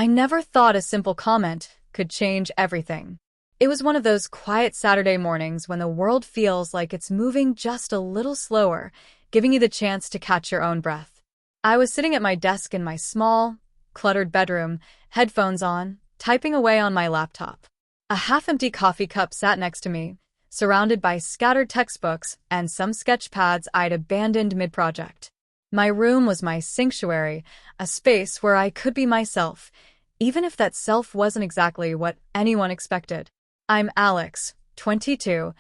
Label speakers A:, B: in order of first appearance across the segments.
A: I never thought a simple comment could change everything. It was one of those quiet Saturday mornings when the world feels like it's moving just a little slower, giving you the chance to catch your own breath. I was sitting at my desk in my small, cluttered bedroom, headphones on, typing away on my laptop. A half-empty coffee cup sat next to me, surrounded by scattered textbooks and some sketch pads I'd abandoned mid-project. My room was my sanctuary, a space where I could be myself, even if that self wasn't exactly what anyone expected. I'm Alex, 22,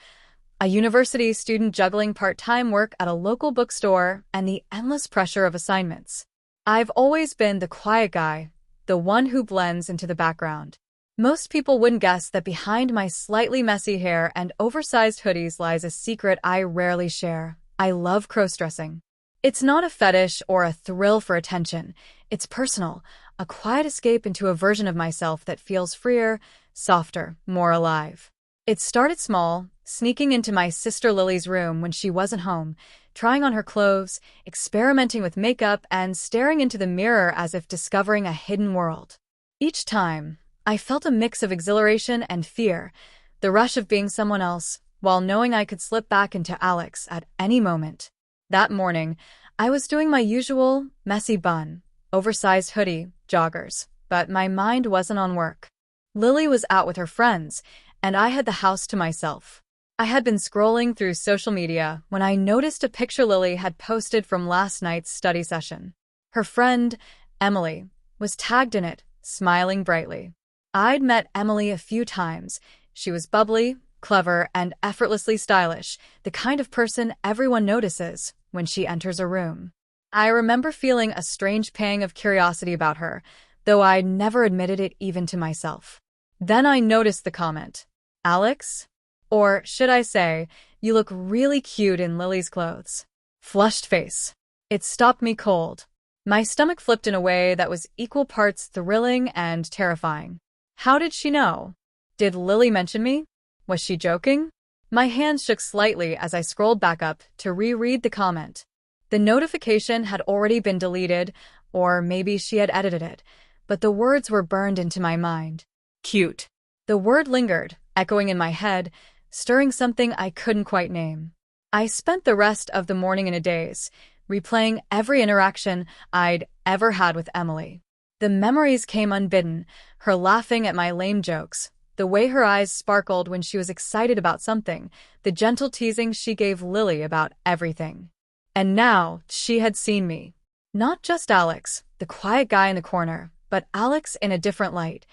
A: a university student juggling part-time work at a local bookstore and the endless pressure of assignments. I've always been the quiet guy, the one who blends into the background. Most people wouldn't guess that behind my slightly messy hair and oversized hoodies lies a secret I rarely share. I love crossdressing. It's not a fetish or a thrill for attention. It's personal, a quiet escape into a version of myself that feels freer, softer, more alive. It started small, sneaking into my sister Lily's room when she wasn't home, trying on her clothes, experimenting with makeup, and staring into the mirror as if discovering a hidden world. Each time, I felt a mix of exhilaration and fear, the rush of being someone else, while knowing I could slip back into Alex at any moment. That morning, I was doing my usual, messy bun, oversized hoodie, joggers, but my mind wasn't on work. Lily was out with her friends, and I had the house to myself. I had been scrolling through social media when I noticed a picture Lily had posted from last night's study session. Her friend, Emily, was tagged in it, smiling brightly. I'd met Emily a few times. She was bubbly, clever, and effortlessly stylish, the kind of person everyone notices when she enters a room. I remember feeling a strange pang of curiosity about her, though I'd never admitted it even to myself. Then I noticed the comment, "Alex? Or should I say, you look really cute in Lily's clothes." Flushed face. It stopped me cold. My stomach flipped in a way that was equal parts thrilling and terrifying. How did she know? Did Lily mention me? Was she joking? My hands shook slightly as I scrolled back up to reread the comment. The notification had already been deleted, or maybe she had edited it, but the words were burned into my mind. Cute. The word lingered, echoing in my head, stirring something I couldn't quite name. I spent the rest of the morning in a daze, replaying every interaction I'd ever had with Emily. The memories came unbidden, her laughing at my lame jokes, the way her eyes sparkled when she was excited about something, the gentle teasing she gave Lily about everything. And now she had seen me. Not just Alex, the quiet guy in the corner, but Alex in a different light,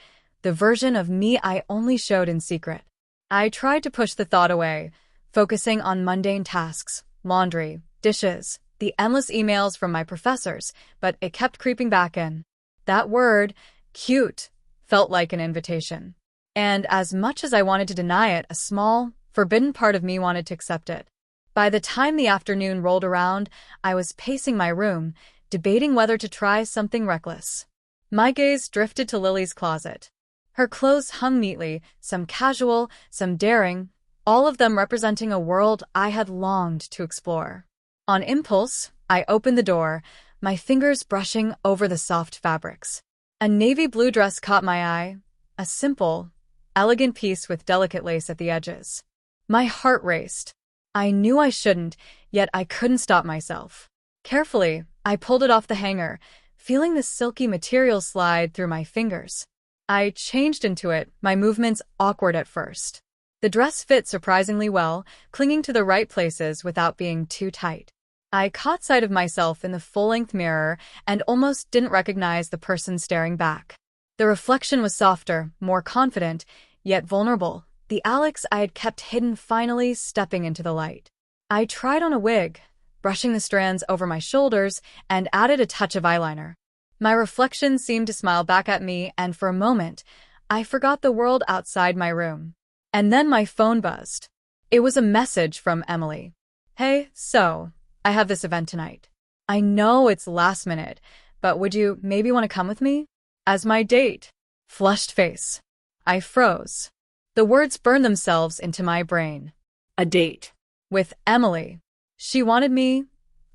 A: the version of me I only showed in secret. I tried to push the thought away, focusing on mundane tasks, laundry, dishes, the endless emails from my professors, but it kept creeping back in. That word, cute, felt like an invitation. And as much as I wanted to deny it, a small, forbidden part of me wanted to accept it. By the time the afternoon rolled around, I was pacing my room, debating whether to try something reckless. My gaze drifted to Lily's closet. Her clothes hung neatly, some casual, some daring, all of them representing a world I had longed to explore. On impulse, I opened the door, my fingers brushing over the soft fabrics. A navy blue dress caught my eye, a simple, elegant piece with delicate lace at the edges. My heart raced. I knew I shouldn't, yet I couldn't stop myself. Carefully, I pulled it off the hanger, feeling the silky material slide through my fingers. I changed into it, my movements awkward at first. The dress fit surprisingly well, clinging to the right places without being too tight. I caught sight of myself in the full-length mirror and almost didn't recognize the person staring back. The reflection was softer, more confident, yet vulnerable, the Alex I had kept hidden finally stepping into the light. I tried on a wig, brushing the strands over my shoulders, and added a touch of eyeliner. My reflection seemed to smile back at me, and for a moment, I forgot the world outside my room. And then my phone buzzed. It was a message from Emily. "Hey, so, I have this event tonight. I know it's last minute, but would you maybe want to come with me? As my date?" Flushed face. I froze. The words burned themselves into my brain. A date. With Emily. She wanted me,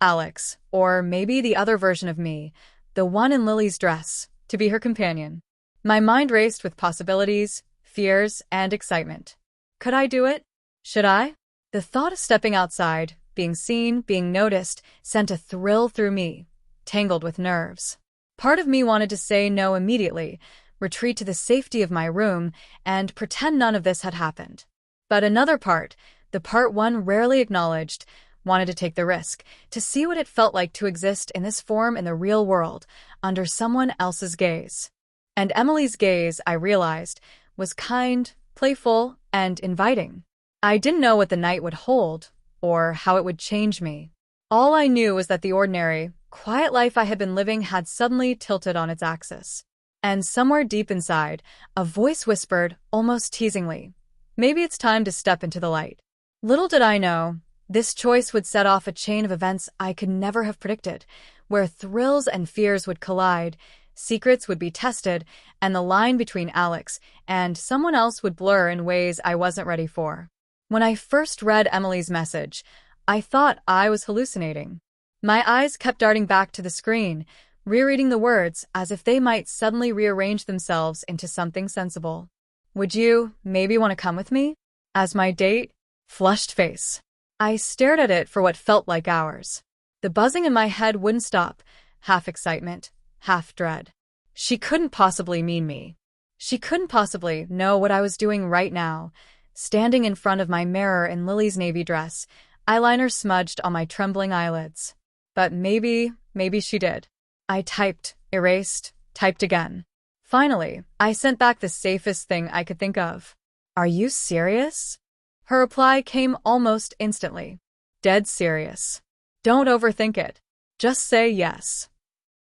A: Alex, or maybe the other version of me, the one in Lily's dress, to be her companion. My mind raced with possibilities, fears, and excitement. Could I do it? Should I? The thought of stepping outside, being seen, being noticed, sent a thrill through me, tangled with nerves. Part of me wanted to say no immediately, retreat to the safety of my room, and pretend none of this had happened. But another part, the part one rarely acknowledged, wanted to take the risk, to see what it felt like to exist in this form in the real world, under someone else's gaze. And Emily's gaze, I realized, was kind, playful, and inviting. I didn't know what the night would hold, or how it would change me. All I knew was that the ordinary, quiet life I had been living had suddenly tilted on its axis. And somewhere deep inside, a voice whispered, almost teasingly, "Maybe it's time to step into the light." Little did I know, this choice would set off a chain of events I could never have predicted, where thrills and fears would collide, secrets would be tested, and the line between Alex and someone else would blur in ways I wasn't ready for. When I first read Emily's message, I thought I was hallucinating. My eyes kept darting back to the screen, rereading the words as if they might suddenly rearrange themselves into something sensible. "Would you maybe want to come with me?" As my date, flushed face. I stared at it for what felt like hours. The buzzing in my head wouldn't stop, half excitement, half dread. She couldn't possibly mean me. She couldn't possibly know what I was doing right now, standing in front of my mirror in Lily's navy dress, eyeliner smudged on my trembling eyelids. But maybe she did. I typed, erased, typed again. Finally, I sent back the safest thing I could think of. "Are you serious?" Her reply came almost instantly. "Dead serious. Don't overthink it. Just say yes."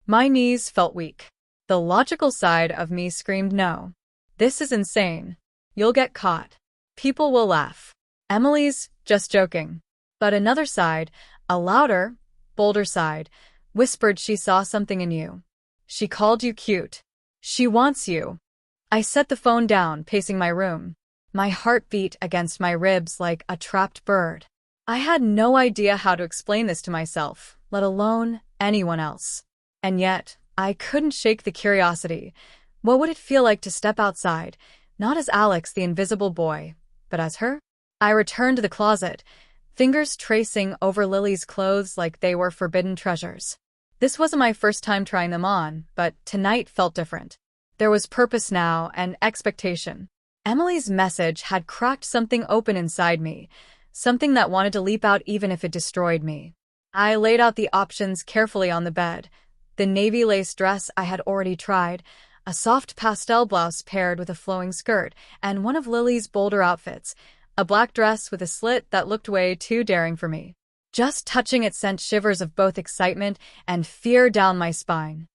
A: My knees felt weak. The logical side of me screamed no. This is insane. You'll get caught. People will laugh. Emily's just joking. But another side, a louder, bolder side, whispered she saw something in you. She called you cute. She wants you. I set the phone down, pacing my room. My heart beat against my ribs like a trapped bird. I had no idea how to explain this to myself, let alone anyone else. And yet, I couldn't shake the curiosity. What would it feel like to step outside, not as Alex the invisible boy, but as her? I returned to the closet, fingers tracing over Lily's clothes like they were forbidden treasures. This wasn't my first time trying them on, but tonight felt different. There was purpose now and expectation. Emily's message had cracked something open inside me, something that wanted to leap out even if it destroyed me. I laid out the options carefully on the bed. The navy lace dress I had already tried, a soft pastel blouse paired with a flowing skirt, and one of Lily's bolder outfits, a black dress with a slit that looked way too daring for me. Just touching it sent shivers of both excitement and fear down my spine.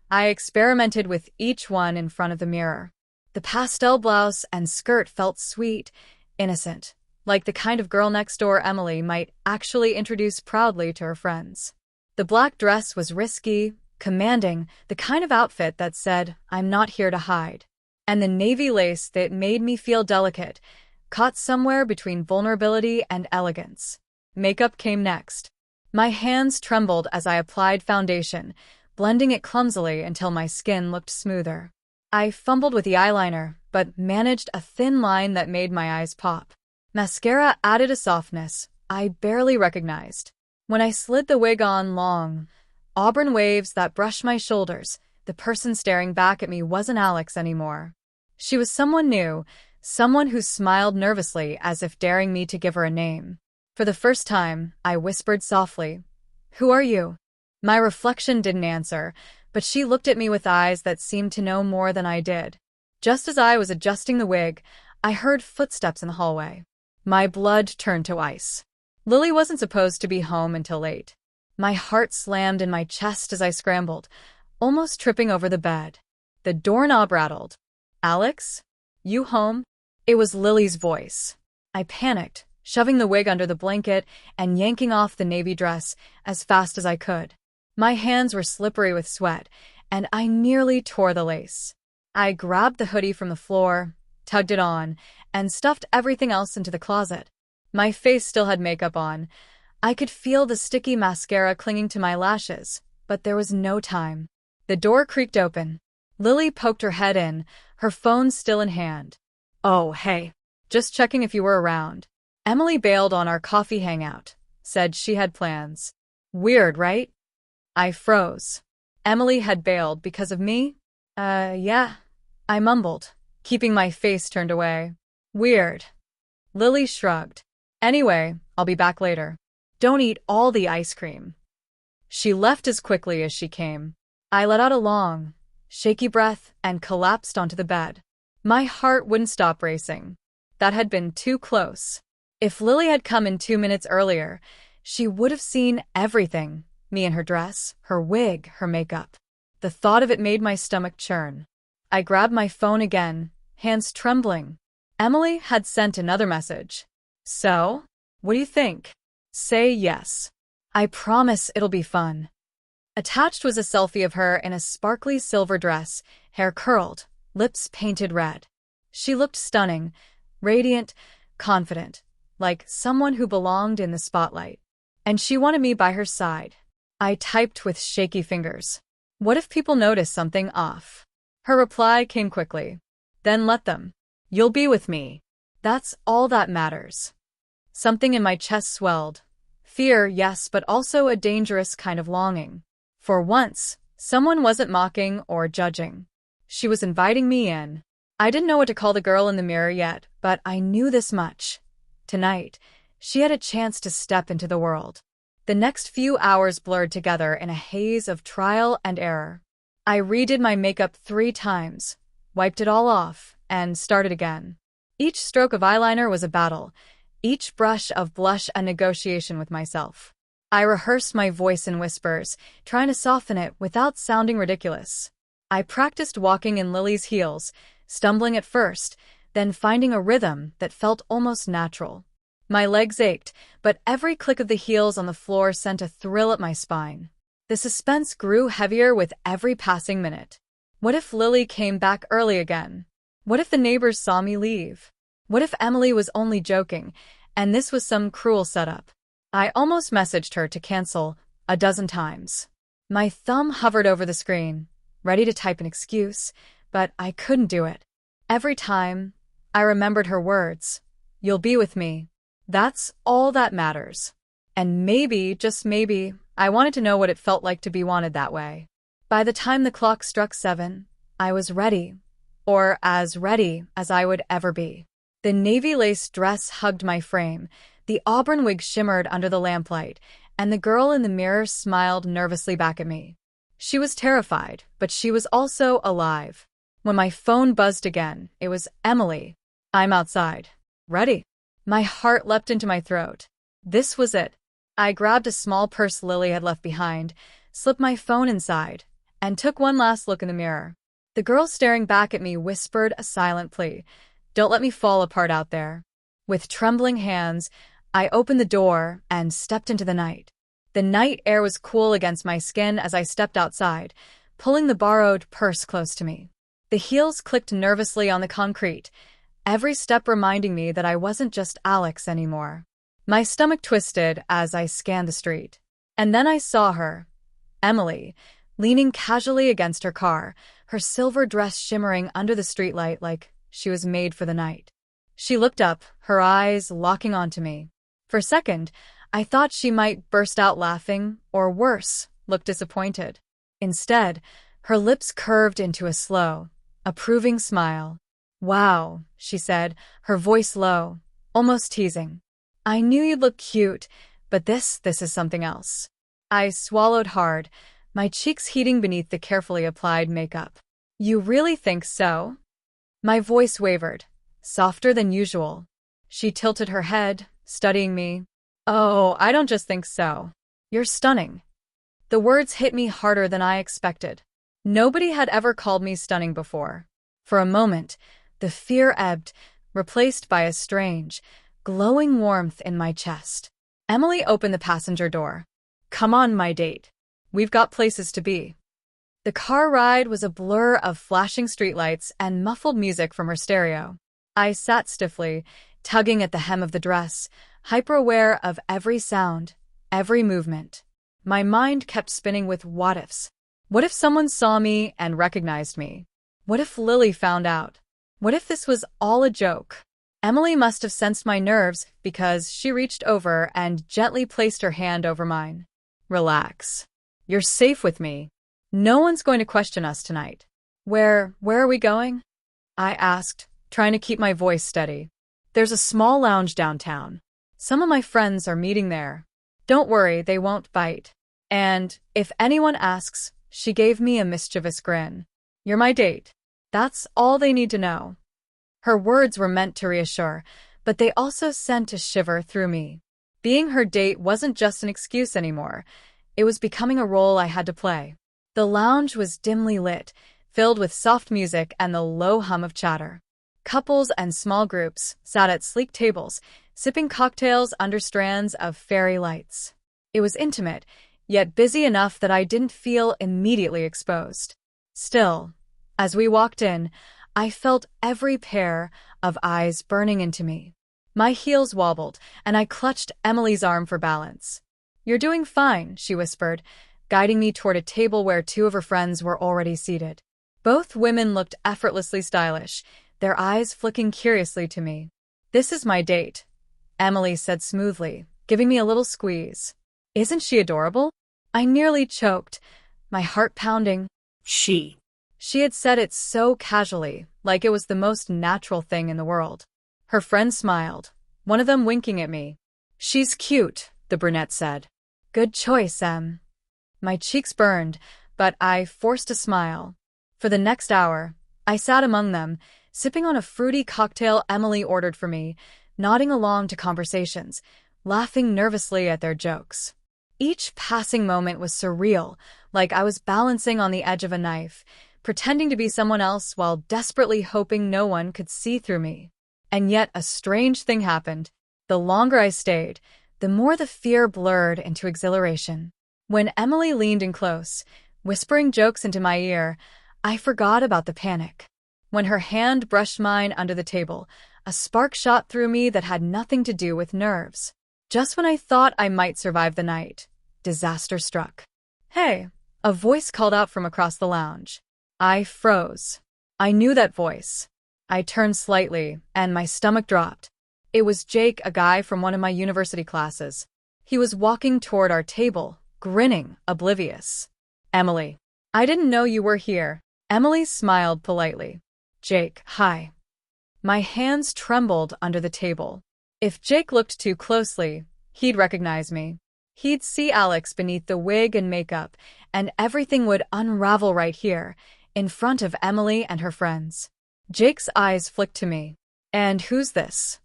A: I experimented with each one in front of the mirror. The pastel blouse and skirt felt sweet, innocent, like the kind of girl next door Emily might actually introduce proudly to her friends. The black dress was risky, commanding, the kind of outfit that said, "I'm not here to hide." And the navy lace that made me feel delicate, caught somewhere between vulnerability and elegance. Makeup came next. My hands trembled as I applied foundation, blending it clumsily until my skin looked smoother. I fumbled with the eyeliner, but managed a thin line that made my eyes pop. Mascara added a softness I barely recognized. When I slid the wig on long, auburn waves that brushed my shoulders, the person staring back at me wasn't Alex anymore. She was someone new, someone who smiled nervously as if daring me to give her a name. For the first time, I whispered softly, "Who are you?" My reflection didn't answer, but she looked at me with eyes that seemed to know more than I did. Just as I was adjusting the wig, I heard footsteps in the hallway. My blood turned to ice. Lily wasn't supposed to be home until late. My heart slammed in my chest as I scrambled, almost tripping over the bed. The doorknob rattled. "Alex? You home?" It was Lily's voice. I panicked, shoving the wig under the blanket and yanking off the navy dress as fast as I could. My hands were slippery with sweat, and I nearly tore the lace. I grabbed the hoodie from the floor, tugged it on, and stuffed everything else into the closet. My face still had makeup on. I could feel the sticky mascara clinging to my lashes, but there was no time. The door creaked open. Lily poked her head in, her phone still in hand. "Oh, hey. Just checking if you were around." Emily bailed on our coffee hangout, said she had plans. Weird, right? I froze. Emily had bailed because of me? Yeah. I mumbled, keeping my face turned away. Weird. Lily shrugged. Anyway, I'll be back later. Don't eat all the ice cream. She left as quickly as she came. I let out a long, shaky breath and collapsed onto the bed. My heart wouldn't stop racing. That had been too close. If Lily had come in 2 minutes earlier, she would have seen everything. Me in her dress, her wig, her makeup. The thought of it made my stomach churn. I grabbed my phone again, hands trembling. Emily had sent another message. So, what do you think? Say yes. I promise it'll be fun. Attached was a selfie of her in a sparkly silver dress, hair curled, lips painted red. She looked stunning, radiant, confident, like someone who belonged in the spotlight. And she wanted me by her side. I typed with shaky fingers. What if people notice something off? Her reply came quickly. Then let them. You'll be with me. That's all that matters. Something in my chest swelled. Fear, yes, but also a dangerous kind of longing. For once, someone wasn't mocking or judging. She was inviting me in. I didn't know what to call the girl in the mirror yet, but I knew this much. Tonight, she had a chance to step into the world. The next few hours blurred together in a haze of trial and error. I redid my makeup 3 times, wiped it all off, and started again. Each stroke of eyeliner was a battle, each brush of blush a negotiation with myself. I rehearsed my voice in whispers, trying to soften it without sounding ridiculous. I practiced walking in Lily's heels, stumbling at first, then finding a rhythm that felt almost natural. My legs ached, but every click of the heels on the floor sent a thrill up my spine. The suspense grew heavier with every passing minute. What if Lily came back early again? What if the neighbors saw me leave? What if Emily was only joking, and this was some cruel setup? I almost messaged her to cancel 12 times. My thumb hovered over the screen, ready to type an excuse, but I couldn't do it. Every time, I remembered her words. You'll be with me. That's all that matters. And maybe, just maybe, I wanted to know what it felt like to be wanted that way. By the time the clock struck 7, I was ready, or as ready as I would ever be. The navy lace dress hugged my frame, the auburn wig shimmered under the lamplight, and the girl in the mirror smiled nervously back at me. She was terrified, but she was also alive. When my phone buzzed again, it was Emily. I'm outside. Ready. My heart leapt into my throat. This was it. I grabbed a small purse Lily had left behind, slipped my phone inside, and took one last look in the mirror. The girl staring back at me whispered a silent plea. Don't let me fall apart out there. With trembling hands, I opened the door and stepped into the night. The night air was cool against my skin as I stepped outside, pulling the borrowed purse close to me. The heels clicked nervously on the concrete, every step reminding me that I wasn't just Alex anymore. My stomach twisted as I scanned the street. And then I saw her, Emily, leaning casually against her car, her silver dress shimmering under the streetlight like she was made for the night. She looked up, her eyes locking onto me. For a second, I thought she might burst out laughing, or worse, look disappointed. Instead, her lips curved into a slow, approving smile. Wow, she said, her voice low, almost teasing. I knew you'd look cute, but this is something else. I swallowed hard, my cheeks heating beneath the carefully applied makeup. You really think so? My voice wavered, softer than usual. She tilted her head, studying me. Oh, I don't just think so. You're stunning. The words hit me harder than I expected. Nobody had ever called me stunning before. For a moment, the fear ebbed, replaced by a strange, glowing warmth in my chest. Emily opened the passenger door. Come on, my date. We've got places to be. The car ride was a blur of flashing streetlights and muffled music from her stereo. I sat stiffly, tugging at the hem of the dress, hyper-aware of every sound, every movement. My mind kept spinning with what-ifs. What if someone saw me and recognized me? What if Lily found out? What if this was all a joke? Emily must have sensed my nerves because she reached over and gently placed her hand over mine. Relax. You're safe with me. No one's going to question us tonight. Where are we going? I asked, trying to keep my voice steady. There's a small lounge downtown. Some of my friends are meeting there. Don't worry, they won't bite. And if anyone asks, she gave me a mischievous grin. You're my date. That's all they need to know. Her words were meant to reassure, but they also sent a shiver through me. Being her date wasn't just an excuse anymore. It was becoming a role I had to play. The lounge was dimly lit, filled with soft music and the low hum of chatter. Couples and small groups sat at sleek tables, sipping cocktails under strands of fairy lights. It was intimate, yet busy enough that I didn't feel immediately exposed. Still, as we walked in, I felt every pair of eyes burning into me. My heels wobbled, and I clutched Emily's arm for balance. You're doing fine, she whispered, guiding me toward a table where two of her friends were already seated. Both women looked effortlessly stylish, their eyes flicking curiously to me. This is my date, Emily said smoothly, giving me a little squeeze. Isn't she adorable? I nearly choked, my heart pounding. She had said it so casually, like it was the most natural thing in the world. Her friend smiled, one of them winking at me. She's cute, the brunette said. Good choice, Em. My cheeks burned, but I forced a smile. For the next hour, I sat among them, sipping on a fruity cocktail Emily ordered for me, nodding along to conversations, laughing nervously at their jokes. Each passing moment was surreal, like I was balancing on the edge of a knife, pretending to be someone else while desperately hoping no one could see through me. And yet a strange thing happened. The longer I stayed, the more the fear blurred into exhilaration. When Emily leaned in close, whispering jokes into my ear, I forgot about the panic. When her hand brushed mine under the table, a spark shot through me that had nothing to do with nerves. Just when I thought I might survive the night, disaster struck. Hey, a voice called out from across the lounge. I froze. I knew that voice. I turned slightly, and my stomach dropped. It was Jake, a guy from one of my university classes. He was walking toward our table, grinning, oblivious. Emily. I didn't know you were here. Emily smiled politely. Jake, hi. My hands trembled under the table. If Jake looked too closely, he'd recognize me. He'd see Alex beneath the wig and makeup, and everything would unravel right here, in front of Emily and her friends. Jake's eyes flicked to me. And who's this?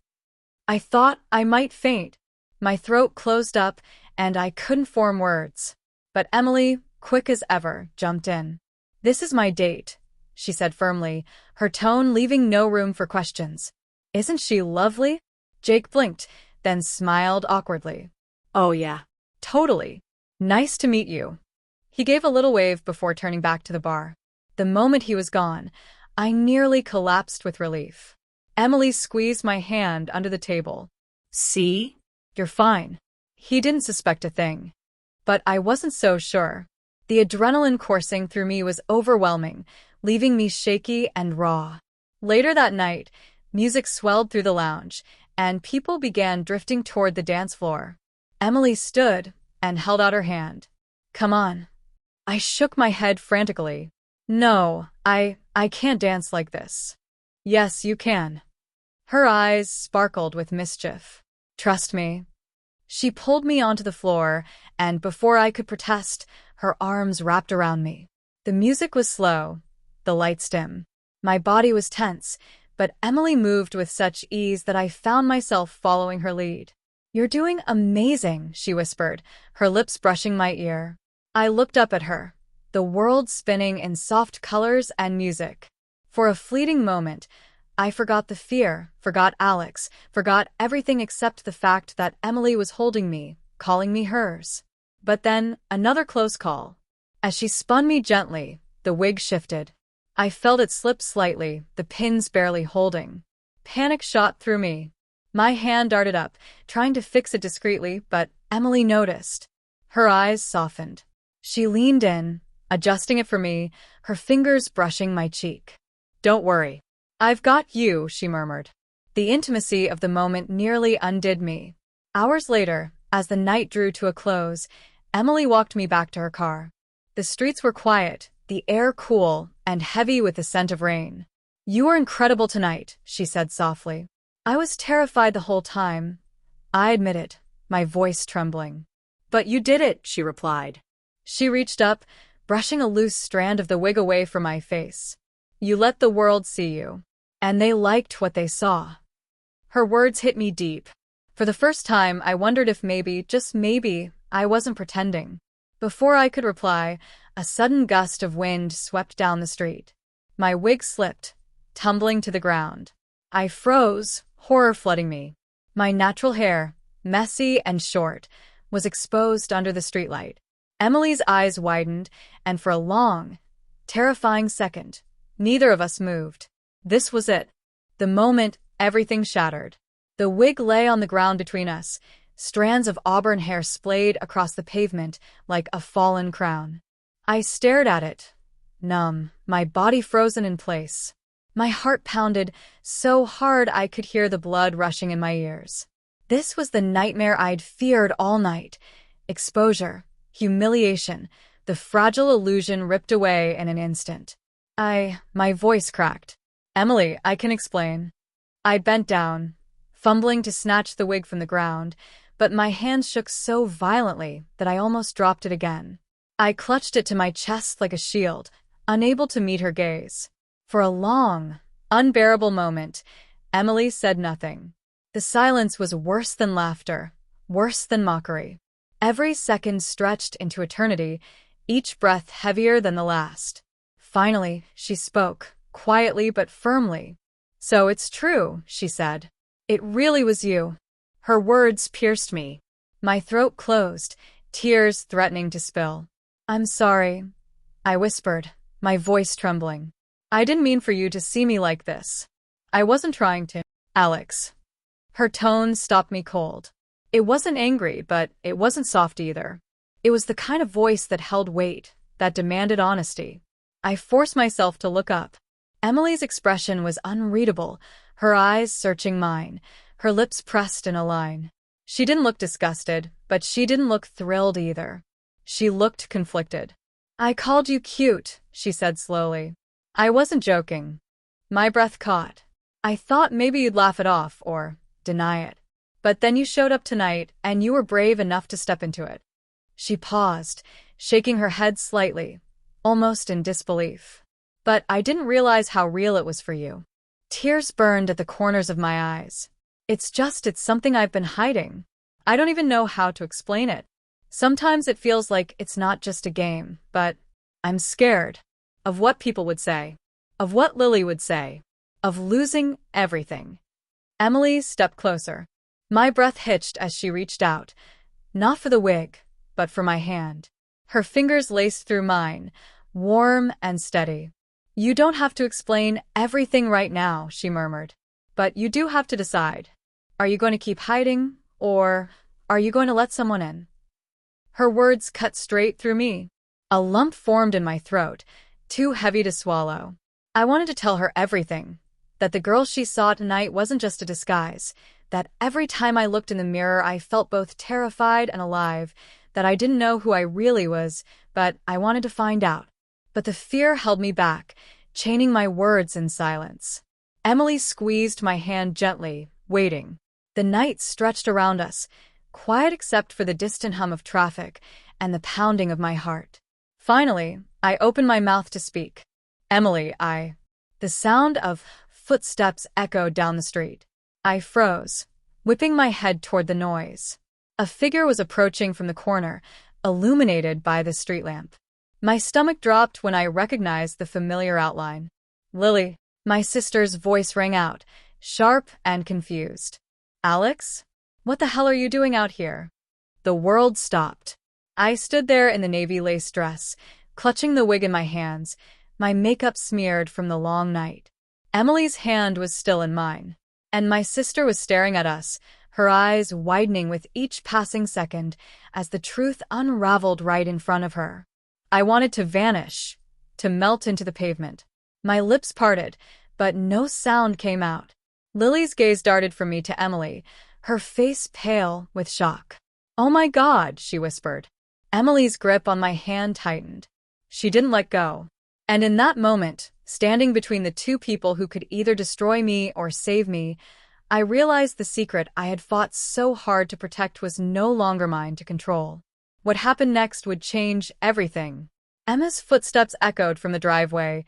A: I thought I might faint. My throat closed up, and I couldn't form words. But Emily, quick as ever, jumped in. This is my date, she said firmly, her tone leaving no room for questions. Isn't she lovely? Jake blinked, then smiled awkwardly. Oh yeah, totally. Nice to meet you. He gave a little wave before turning back to the bar. The moment he was gone, I nearly collapsed with relief. Emily squeezed my hand under the table. See? You're fine. He didn't suspect a thing. But I wasn't so sure. The adrenaline coursing through me was overwhelming, leaving me shaky and raw. Later that night, music swelled through the lounge, and people began drifting toward the dance floor. Emily stood and held out her hand. Come on. I shook my head frantically. No, I can't dance like this. Yes, you can. Her eyes sparkled with mischief. Trust me. She pulled me onto the floor, and before I could protest, her arms wrapped around me. The music was slow, the lights dim. My body was tense, but Emily moved with such ease that I found myself following her lead. You're doing amazing, she whispered, her lips brushing my ear. I looked up at her, the world spinning in soft colors and music. For a fleeting moment, I forgot the fear, forgot Alex, forgot everything except the fact that Emily was holding me, calling me hers. But then, another close call. As she spun me gently, the wig shifted. I felt it slip slightly, the pins barely holding. Panic shot through me. My hand darted up, trying to fix it discreetly, but Emily noticed. Her eyes softened. She leaned in, adjusting it for me, her fingers brushing my cheek. Don't worry. I've got you, she murmured. The intimacy of the moment nearly undid me. Hours later, as the night drew to a close, Emily walked me back to her car. The streets were quiet, the air cool, and heavy with the scent of rain. You were incredible tonight, she said softly. I was terrified the whole time. I admitted, my voice trembling. But you did it, she replied. She reached up, brushing a loose strand of the wig away from my face. You let the world see you. And they liked what they saw. Her words hit me deep. For the first time, I wondered if maybe, just maybe, I wasn't pretending. Before I could reply, a sudden gust of wind swept down the street. My wig slipped, tumbling to the ground. I froze, horror flooding me. My natural hair, messy and short, was exposed under the streetlight. Emily's eyes widened, and for a long, terrifying second, neither of us moved. This was it. The moment everything shattered. The wig lay on the ground between us, strands of auburn hair splayed across the pavement like a fallen crown. I stared at it, numb, my body frozen in place. My heart pounded so hard I could hear the blood rushing in my ears. This was the nightmare I'd feared all night. Exposure, humiliation, the fragile illusion ripped away in an instant. My voice cracked. Emily, I can explain. I bent down, fumbling to snatch the wig from the ground, but my hands shook so violently that I almost dropped it again. I clutched it to my chest like a shield, unable to meet her gaze. For a long, unbearable moment, Emily said nothing. The silence was worse than laughter, worse than mockery. Every second stretched into eternity, each breath heavier than the last. Finally, she spoke, quietly but firmly. So it's true, she said. It really was you. Her words pierced me. My throat closed, tears threatening to spill. I'm sorry, I whispered, my voice trembling. I didn't mean for you to see me like this. I wasn't trying to. Alex. Her tone stopped me cold. It wasn't angry, but it wasn't soft either. It was the kind of voice that held weight, that demanded honesty. I forced myself to look up. Emily's expression was unreadable, her eyes searching mine, her lips pressed in a line. She didn't look disgusted, but she didn't look thrilled either. She looked conflicted. I called you cute, she said slowly. I wasn't joking. My breath caught. I thought maybe you'd laugh it off or deny it. But then you showed up tonight, and you were brave enough to step into it. She paused, shaking her head slightly, almost in disbelief. But I didn't realize how real it was for you. Tears burned at the corners of my eyes. It's something I've been hiding. I don't even know how to explain it. Sometimes it feels like it's not just a game, but I'm scared. Of what people would say. Of what Lily would say. Of losing everything. Emily stepped closer. My breath hitched as she reached out. Not for the wig, but for my hand. Her fingers laced through mine, warm and steady. You don't have to explain everything right now, she murmured. But you do have to decide. Are you going to keep hiding, or are you going to let someone in? Her words cut straight through me. A lump formed in my throat, too heavy to swallow. I wanted to tell her everything. That the girl she saw tonight wasn't just a disguise. That every time I looked in the mirror I felt both terrified and alive. That I didn't know who I really was, but I wanted to find out. But the fear held me back, chaining my words in silence. Emily squeezed my hand gently, waiting. The night stretched around us, quiet except for the distant hum of traffic and the pounding of my heart. Finally, I opened my mouth to speak. Emily, The sound of footsteps echoed down the street. I froze, whipping my head toward the noise. A figure was approaching from the corner, illuminated by the street lamp. My stomach dropped when I recognized the familiar outline. Lily, my sister's voice rang out, sharp and confused. Alex? What the hell are you doing out here? The world stopped. I stood there in the navy lace dress, clutching the wig in my hands, my makeup smeared from the long night. Emily's hand was still in mine, and my sister was staring at us, her eyes widening with each passing second as the truth unraveled right in front of her. I wanted to vanish, to melt into the pavement. My lips parted, but no sound came out. Lily's gaze darted from me to Emily, her face pale with shock. "Oh my God," she whispered. Emily's grip on my hand tightened. She didn't let go. And in that moment, standing between the two people who could either destroy me or save me, I realized the secret I had fought so hard to protect was no longer mine to control. What happened next would change everything. Emma's footsteps echoed from the driveway,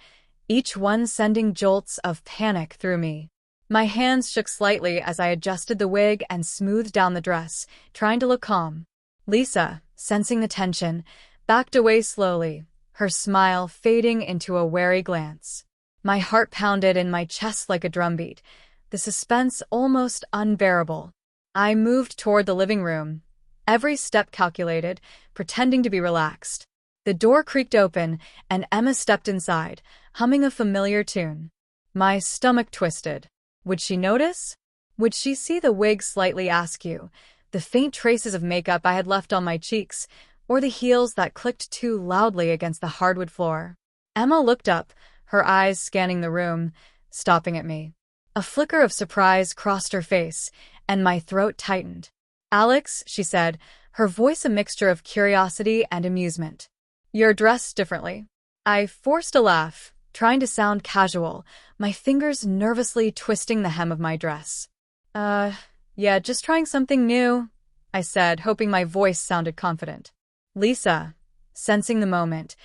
A: each one sending jolts of panic through me. My hands shook slightly as I adjusted the wig and smoothed down the dress, trying to look calm. Lisa, sensing the tension, backed away slowly, her smile fading into a wary glance. My heart pounded in my chest like a drumbeat, the suspense almost unbearable. I moved toward the living room, every step calculated, pretending to be relaxed. The door creaked open, and Emma stepped inside, humming a familiar tune. My stomach twisted. Would she notice? Would she see the wig slightly askew, the faint traces of makeup I had left on my cheeks, or the heels that clicked too loudly against the hardwood floor? Emma looked up, her eyes scanning the room, stopping at me. A flicker of surprise crossed her face, and my throat tightened. "Alex," she said, her voice a mixture of curiosity and amusement. "You're dressed differently." I forced a laugh, trying to sound casual, my fingers nervously twisting the hem of my dress. Yeah, just trying something new," I said, hoping my voice sounded confident. Lisa, sensing the moment,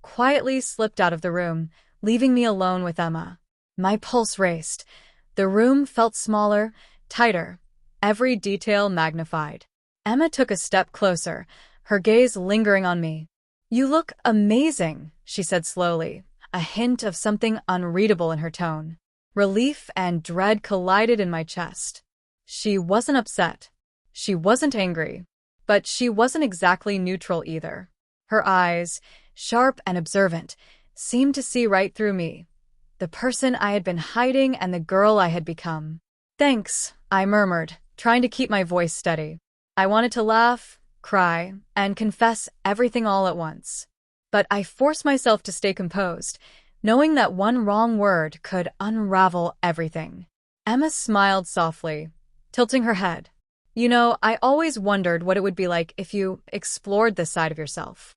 A: quietly slipped out of the room, leaving me alone with Emma. My pulse raced. The room felt smaller, tighter, every detail magnified. Emma took a step closer, her gaze lingering on me. "You look amazing," she said slowly, a hint of something unreadable in her tone. Relief and dread collided in my chest. She wasn't upset. She wasn't angry. But she wasn't exactly neutral either. Her eyes, sharp and observant, seemed to see right through me, the person I had been hiding and the girl I had become. "Thanks," I murmured, trying to keep my voice steady. I wanted to laugh, cry, and confess everything all at once. But I forced myself to stay composed, knowing that one wrong word could unravel everything. Emma smiled softly, tilting her head. "You know, I always wondered what it would be like if you explored this side of yourself."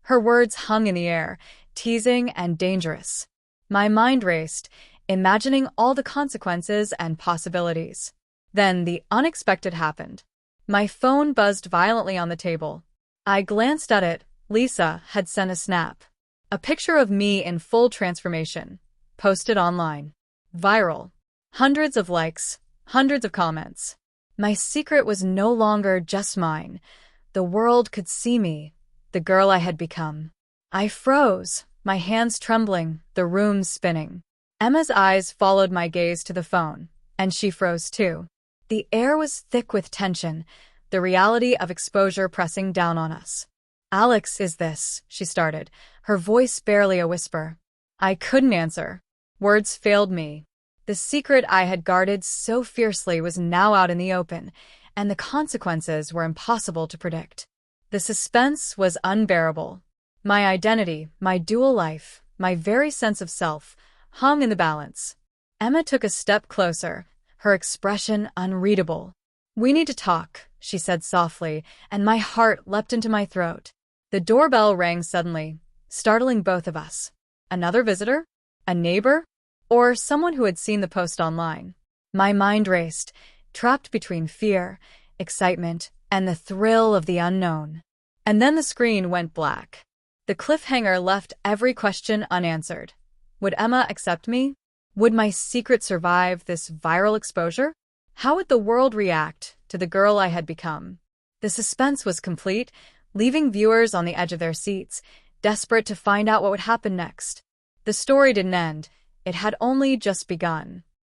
A: Her words hung in the air, teasing and dangerous. My mind raced, imagining all the consequences and possibilities. Then the unexpected happened. My phone buzzed violently on the table. I glanced at it. Lisa had sent a snap. A picture of me in full transformation, posted online. Viral. Hundreds of likes, hundreds of comments. My secret was no longer just mine. The world could see me, the girl I had become. I froze, my hands trembling, the room spinning. Emma's eyes followed my gaze to the phone, and she froze too. The air was thick with tension, the reality of exposure pressing down on us. "Alex, is this?" she started, her voice barely a whisper. I couldn't answer. Words failed me. The secret I had guarded so fiercely was now out in the open, and the consequences were impossible to predict. The suspense was unbearable. My identity, my dual life, my very sense of self, hung in the balance. Emma took a step closer, her expression unreadable. "We need to talk," she said softly, and my heart leapt into my throat. The doorbell rang suddenly, startling both of us. Another visitor? A neighbor? Or someone who had seen the post online? My mind raced, trapped between fear, excitement, and the thrill of the unknown. And then the screen went black. The cliffhanger left every question unanswered. Would Emma accept me? Would my secret survive this viral exposure? How would the world react to the girl I had become? The suspense was complete, leaving viewers on the edge of their seats, desperate to find out what would happen next. The story didn't end. It had only just begun.